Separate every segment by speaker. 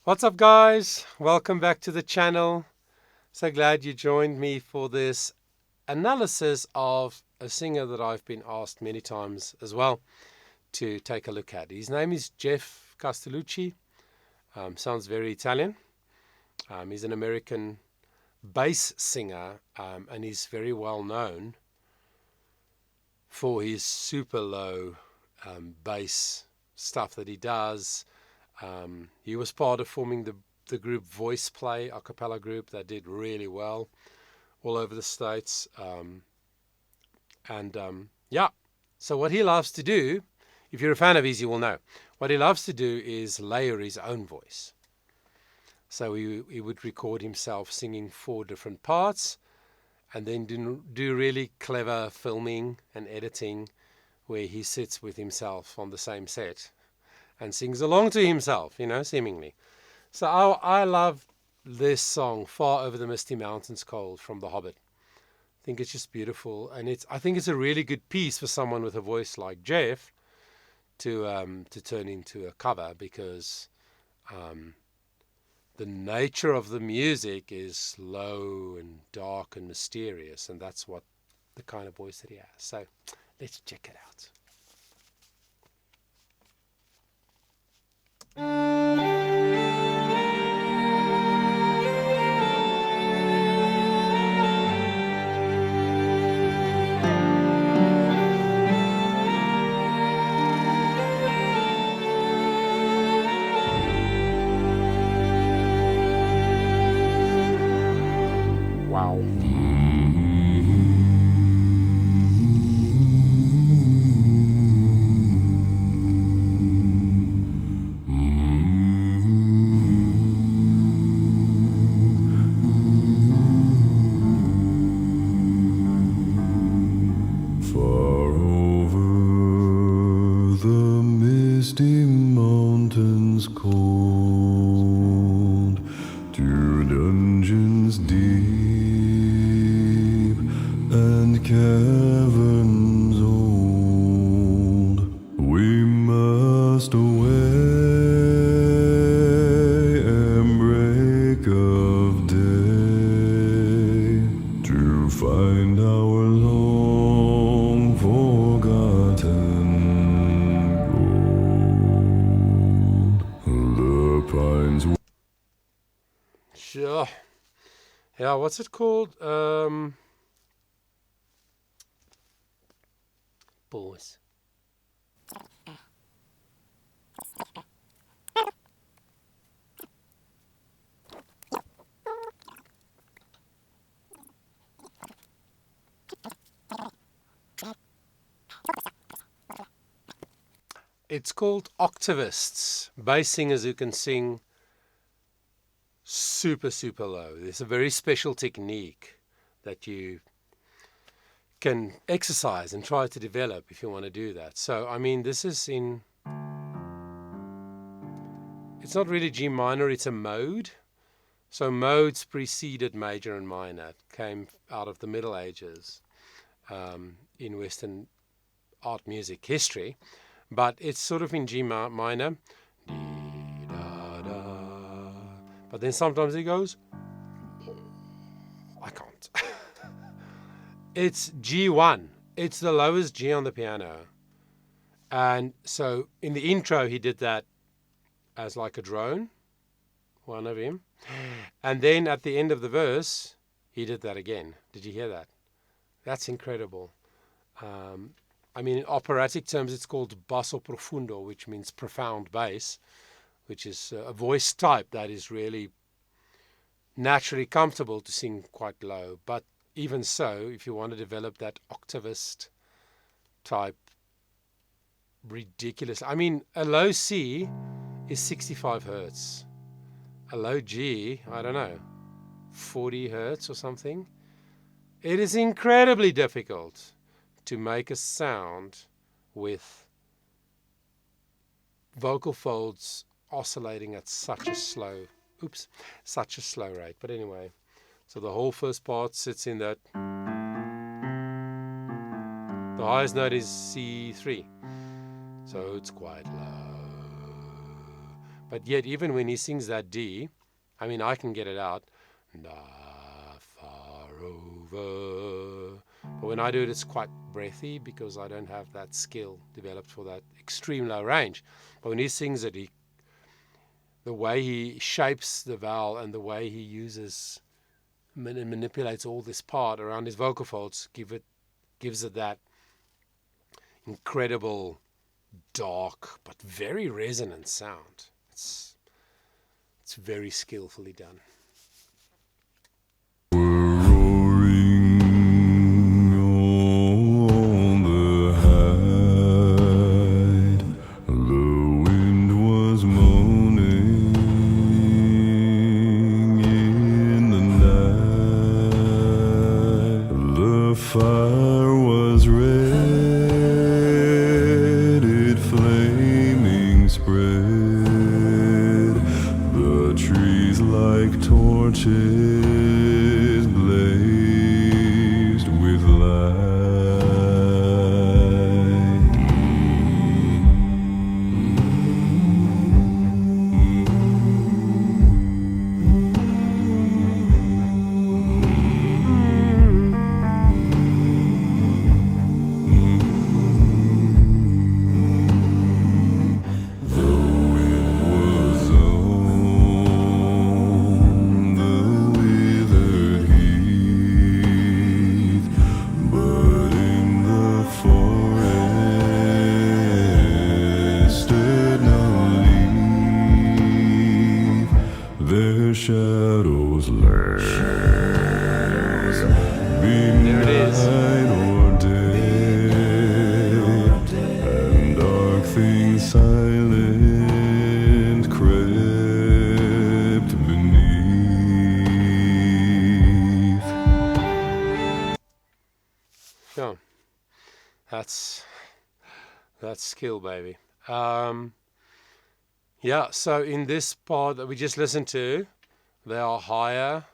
Speaker 1: What's up, guys? Welcome back to the channel. So glad you joined me for this analysis of a singer that I've been asked many times as well to take a look at. His name is GEOFF Castellucci. Sounds very Italian. He's an American bass singer, and he's very well known for his super low bass stuff that he does. He was part of forming the group Voice Play, a cappella group that did really well all over the States. Yeah, so what he loves to do, if you're a fan of his, you will know, what he loves to do is layer his own voice. So he would record himself singing 4 different parts and then do really clever filming and editing where he sits with himself on the same set and sings along to himself, seemingly. So I love this song, Far Over the Misty Mountains Cold, from The Hobbit. I think it's just beautiful, and I think it's a really good piece for someone with a voice like Jeff to turn into a cover, because the nature of the music is low and dark and mysterious, and that's what the kind of voice that he has. So let's check it out. Wow.
Speaker 2: Far over the misty mountains cold, to dungeons deep and caverns old, we must away and break of day to find our long forgotten gold. The pines.
Speaker 1: Sure. Yeah, what's it called? Pause. It's called octavists, bass singers who can sing super, super low. There's a very special technique that you can exercise and try to develop if you want to do that. So, I mean, this is it's not really G minor, it's a mode. So modes preceded major and minor. It came out of the Middle Ages in Western art music history. But it's sort of in G minor. But then sometimes it goes, I can't. It's G1. It's the lowest G on the piano. And so in the intro, he did that as like a drone, one of him. And then at the end of the verse, he did that again. Did you hear that? That's incredible. I mean, in operatic terms, it's called basso profundo, which means profound bass, which is a voice type that is really naturally comfortable to sing quite low. But even so, if you want to develop that octavist type, ridiculous. I mean, a low C is 65 hertz. A low G, I don't know, 40 hertz or something. It is incredibly difficult to make a sound with vocal folds oscillating at such a slow rate. But anyway, so the whole first part sits in that. The highest note is C3, so it's quite low. But yet, even when he sings that D, I mean, I can get it out. Far over. But when I do it, it's quite breathy because I don't have that skill developed for that extreme low range. But when he sings it, the way he shapes the vowel and the way he uses and manipulates all this part around his vocal folds gives it that incredible, dark, but very resonant sound. It's very skillfully done.
Speaker 2: Fire was red, it flaming spread, the trees like torches blazed with light. Their shadows lay, be night or day, and dark things silent crept beneath.
Speaker 1: Yeah, that's skill, baby. Yeah, so in this part that we just listened to, there are higher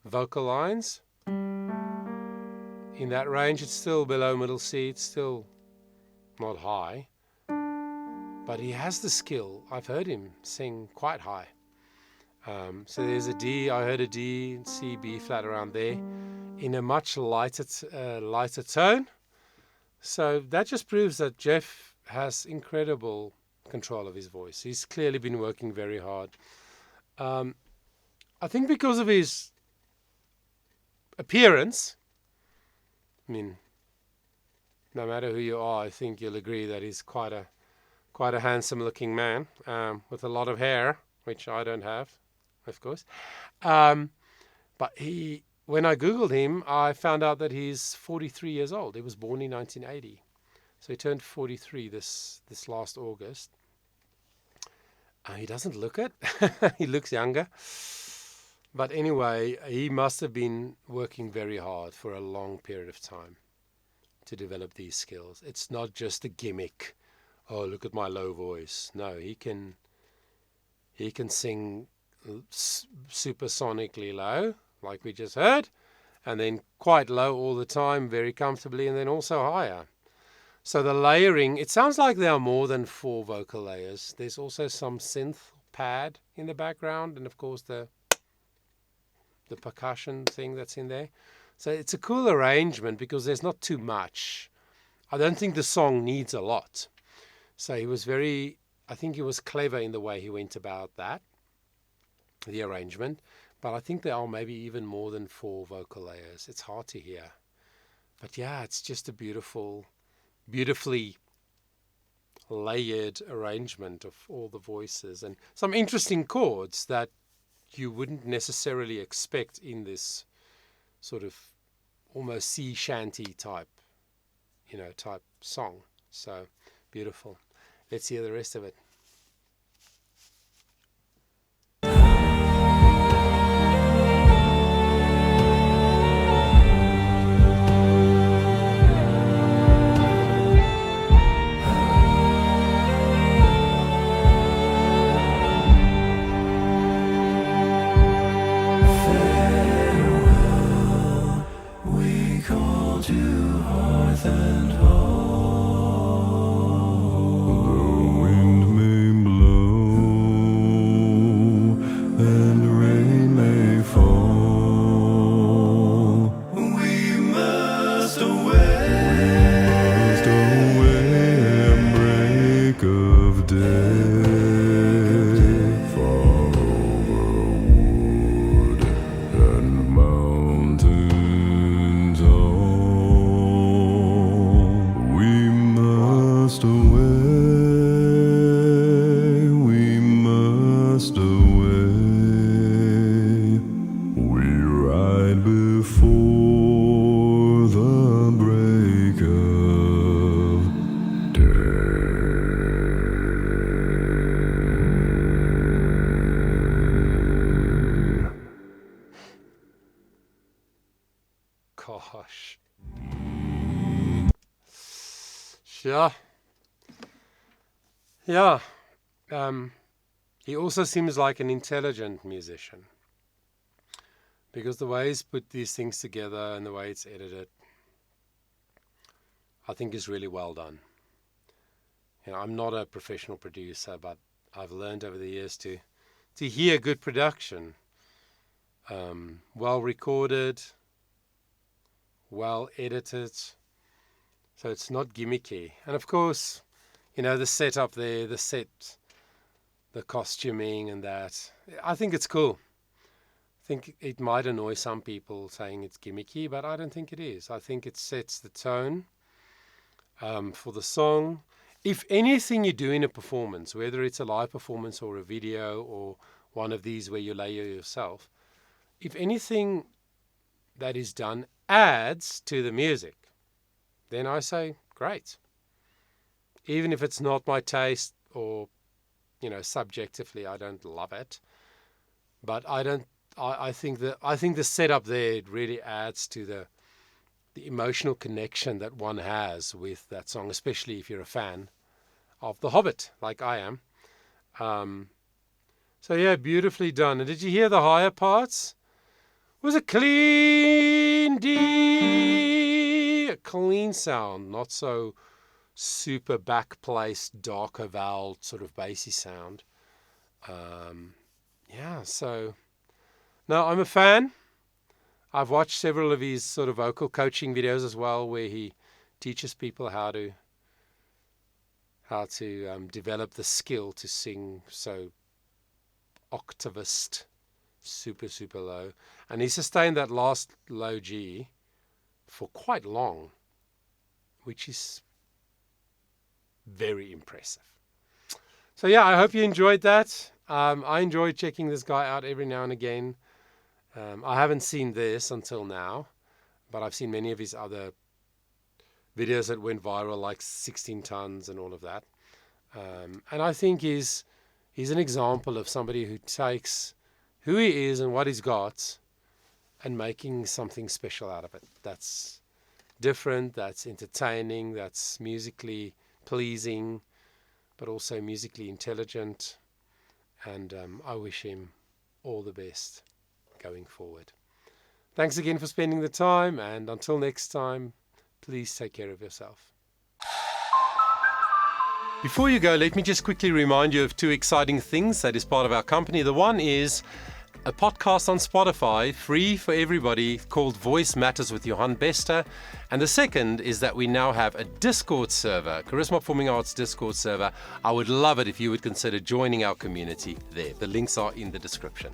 Speaker 1: vocal lines. In that range, it's still below middle C, it's still not high. But he has the skill. I've heard him sing quite high. So there's a D, I heard a D, C, B flat around there, in a much lighter tone. So that just proves that Geoff has incredible control of his voice. He's clearly been working very hard. I think because of his appearance, I mean, no matter who you are, I think you'll agree that he's quite a handsome looking man, with a lot of hair, which I don't have, of course. But when I Googled him, I found out that he's 43 years old. He was born in 1980. So he turned 43 this last August. He doesn't look it. He looks younger. But anyway, he must have been working very hard for a long period of time to develop these skills. It's not just a gimmick. Oh, look at my low voice. No, he can sing supersonically low, like we just heard, and then quite low all the time, very comfortably, and then also higher. So the layering, it sounds like there are more than 4 vocal layers. There's also some synth pad in the background, and of course the percussion thing that's in there. So it's a cool arrangement because there's not too much. I don't think the song needs a lot. So I think he was clever in the way he went about that, the arrangement. But I think there are maybe even more than 4 vocal layers. It's hard to hear. But yeah, it's just a beautifully layered arrangement of all the voices and some interesting chords that you wouldn't necessarily expect in this sort of almost sea shanty type song. So beautiful. Let's hear the rest of it.
Speaker 2: The wind
Speaker 1: Yeah. Yeah. He also seems like an intelligent musician, because the way he's put these things together and the way it's edited, I think is really well done. I'm not a professional producer, but I've learned over the years to hear good production, well recorded, well edited, so it's not gimmicky. And of course, the setup there, the set, the costuming and that, I think it's cool. I think it might annoy some people saying it's gimmicky, but I don't think it is. I think it sets the tone for the song. If anything you do in a performance, whether it's a live performance or a video or one of these where you layer yourself, if anything that is done adds to the music, then I say, great. Even if it's not my taste, or, subjectively I don't love it, but I think the setup there really adds to the emotional connection that one has with that song, especially if you're a fan of The Hobbit, like I am. So yeah, beautifully done. And did you hear the higher parts? It was a clean D, a clean sound, not so super back-placed, darker vowel sort of bassy sound. So no, I'm a fan. I've watched several of his sort of vocal coaching videos as well, where he teaches people how to develop the skill to sing so octavist, super, super low. And he sustained that last low G for quite long, which is very impressive. So yeah, I hope you enjoyed that. I enjoy checking this guy out every now and again. I haven't seen this until now, but I've seen many of his other videos that went viral, like 16 tons and all of that. And I think he's an example of somebody who takes who he is and what he's got and making something special out of it. That's different, that's entertaining, that's musically pleasing, but also musically intelligent. And I wish him all the best going forward. Thanks again for spending the time, and until next time, please take care of yourself. Before you go, let me just quickly remind you of two exciting things that is part of our company. The one is a podcast on Spotify, free for everybody, called Voice Matters with Johan Bester. And the second is that we now have a Discord server, Charisma Performing Arts Discord server. I would love it if you would consider joining our community there. The links are in the description.